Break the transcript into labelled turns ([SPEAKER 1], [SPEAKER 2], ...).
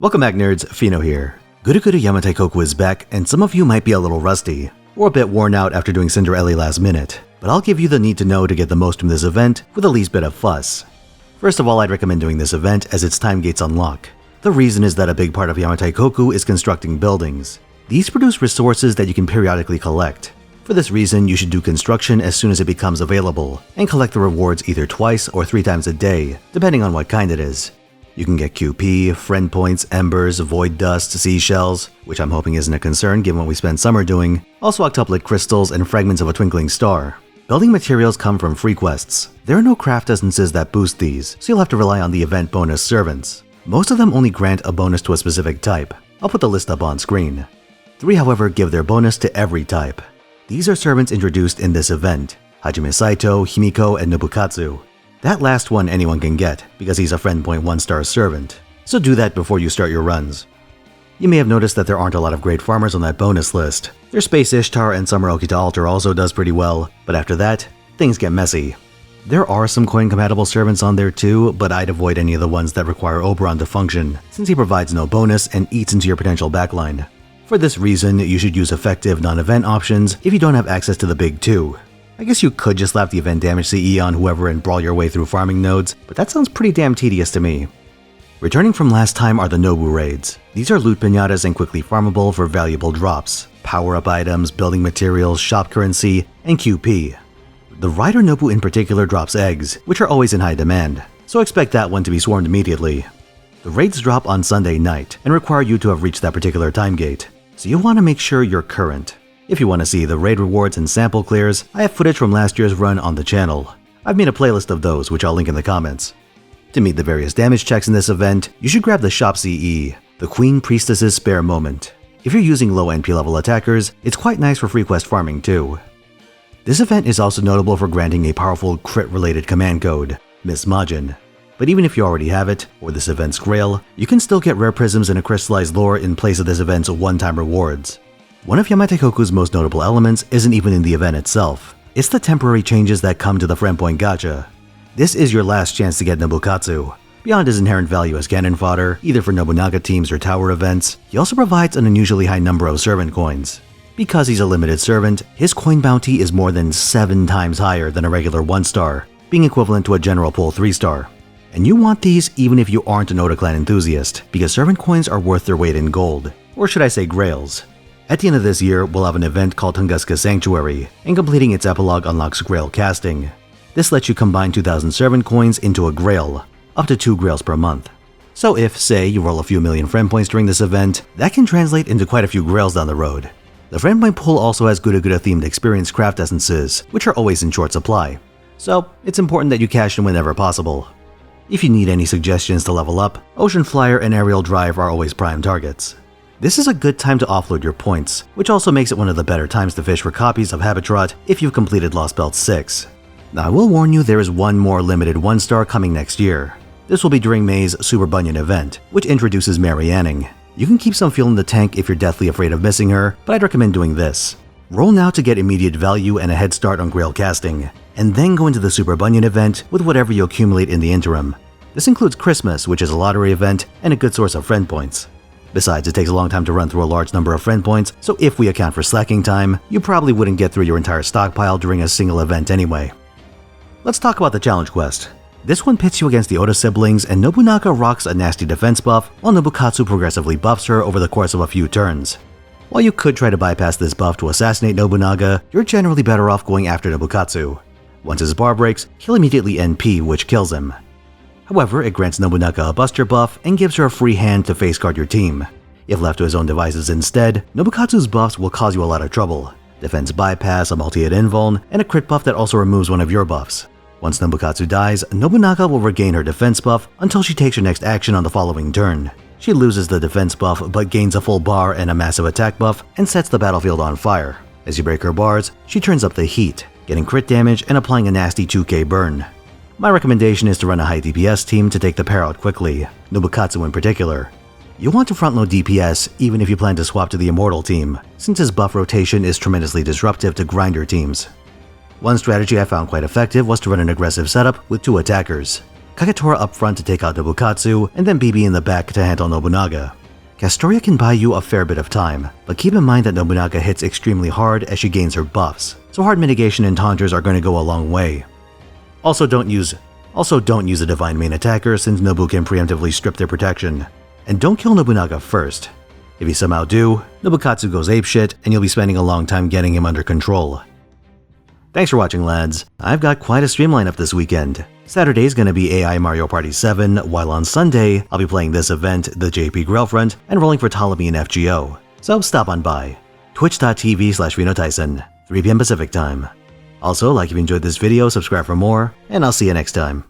[SPEAKER 1] Welcome back nerds, Fino here. GUDAGUDA Yamatai-koku is back, and some of you might be a little rusty, or a bit worn out after doing Cinderella last minute, but I'll give you the need to know to get the most from this event with the least bit of fuss. First of all, I'd recommend doing this event as its time gates unlock. The reason is that a big part of Yamatai-koku is constructing buildings. These produce resources that you can periodically collect. For this reason, you should do construction as soon as it becomes available, and collect the rewards either twice or 3 times a day, depending on what kind it is. You can get QP, friend points, embers, void dust, seashells, which I'm hoping isn't a concern given what we spent summer doing, also octuplet crystals and fragments of a twinkling star. Building materials come from free quests. There are no craft essences that boost these, so you'll have to rely on the event bonus servants. Most of them only grant a bonus to a specific type. I'll put the list up on screen. 3, however, give their bonus to every type. These are servants introduced in this event: Hajime Saito, Himiko, and Nobukatsu. That last one anyone can get, because he's a friend point 1-star servant, so do that before you start your runs. You may have noticed that there aren't a lot of great farmers on that bonus list. There's Space Ishtar and Summer Okita Altar also does pretty well, but after that, things get messy. There are some coin-compatible servants on there too, but I'd avoid any of the ones that require Oberon to function, since he provides no bonus and eats into your potential backline. For this reason, you should use effective non-event options if you don't have access to the big 2. I guess you could just slap the event damage CE on whoever and brawl your way through farming nodes, but that sounds pretty damn tedious to me. Returning from last time are the Nobu raids. These are loot pinatas and quickly farmable for valuable drops, power-up items, building materials, shop currency, and QP. The Rider Nobu in particular drops eggs, which are always in high demand, so expect that one to be swarmed immediately. The raids drop on Sunday night and require you to have reached that particular time gate, so you'll want to make sure you're current. If you want to see the raid rewards and sample clears, I have footage from last year's run on the channel. I've made a playlist of those, which I'll link in the comments. To meet the various damage checks in this event, you should grab the Shop CE, the Queen Priestess's Spare Moment. If you're using low NP level attackers, it's quite nice for free quest farming too. This event is also notable for granting a powerful crit-related command code, Miss Majin. But even if you already have it, or this event's Grail, you can still get rare prisms and a crystallized lore in place of this event's one-time rewards. One of Yamatai-koku's most notable elements isn't even in the event itself. It's the temporary changes that come to the friend point gacha. This is your last chance to get Nobukatsu. Beyond his inherent value as cannon fodder, either for Nobunaga teams or tower events, he also provides an unusually high number of servant coins. Because he's a limited servant, his coin bounty is more than 7 times higher than a regular 1-star, being equivalent to a general pool 3-star. And you want these even if you aren't an Oda clan enthusiast, because servant coins are worth their weight in gold, or should I say grails. At the end of this year, we'll have an event called Tunguska Sanctuary, and completing its epilogue unlocks Grail Casting. This lets you combine 2,000 servant coins into a Grail, up to 2 Grails per month. So if, say, you roll a few million friend points during this event, that can translate into quite a few Grails down the road. The friend point pool also has GUDAGUDA themed experience craft essences, which are always in short supply. So it's important that you cash in whenever possible. If you need any suggestions to level up, Ocean Flyer and Aerial Drive are always prime targets. This is a good time to offload your points, which also makes it one of the better times to fish for copies of Habitrot if you've completed Lost Belt 6. Now I will warn you there is one more limited 1-star coming next year. This will be during May's Super Bunyan event, which introduces Mary Anning. You can keep some fuel in the tank if you're deathly afraid of missing her, but I'd recommend doing this. Roll now to get immediate value and a head start on Grail Casting, and then go into the Super Bunyan event with whatever you accumulate in the interim. This includes Christmas, which is a lottery event and a good source of friend points. Besides, it takes a long time to run through a large number of friend points, so if we account for slacking time, you probably wouldn't get through your entire stockpile during a single event anyway. Let's talk about the challenge quest. This one pits you against the Oda siblings, and Nobunaga rocks a nasty defense buff, while Nobukatsu progressively buffs her over the course of a few turns. While you could try to bypass this buff to assassinate Nobunaga, you're generally better off going after Nobukatsu. Once his bar breaks, he'll immediately NP, which kills him. However, it grants Nobunaga a buster buff and gives her a free hand to face guard your team. If left to his own devices instead, Nobukatsu's buffs will cause you a lot of trouble. Defense bypass, a multi-hit invuln, and a crit buff that also removes one of your buffs. Once Nobukatsu dies, Nobunaga will regain her defense buff until she takes her next action on the following turn. She loses the defense buff but gains a full bar and a massive attack buff and sets the battlefield on fire. As you break her bars, she turns up the heat, getting crit damage and applying a nasty 2k burn. My recommendation is to run a high DPS team to take the pair out quickly, Nobukatsu in particular. You'll want to front-load DPS even if you plan to swap to the Immortal team, since his buff rotation is tremendously disruptive to grinder teams. One strategy I found quite effective was to run an aggressive setup with 2 attackers. Kagetora up front to take out Nobukatsu, and then BB in the back to handle Nobunaga. Castoria can buy you a fair bit of time, but keep in mind that Nobunaga hits extremely hard as she gains her buffs, so hard mitigation and taunters are going to go a long way. Also don't use a divine main attacker since Nobu can preemptively strip their protection. And don't kill Nobunaga first. If you somehow do, Nobukatsu goes apeshit and you'll be spending a long time getting him under control. Thanks for watching, lads. I've got quite a stream lineup this weekend. Saturday's gonna be AI Mario Party 7, while on Sunday, I'll be playing this event, the JP Grail Front, and rolling for Ptolemy and FGO. So stop on by. Twitch.tv/Finotaisen, 3 PM Pacific time. Also, like if you enjoyed this video, subscribe for more, and I'll see you next time.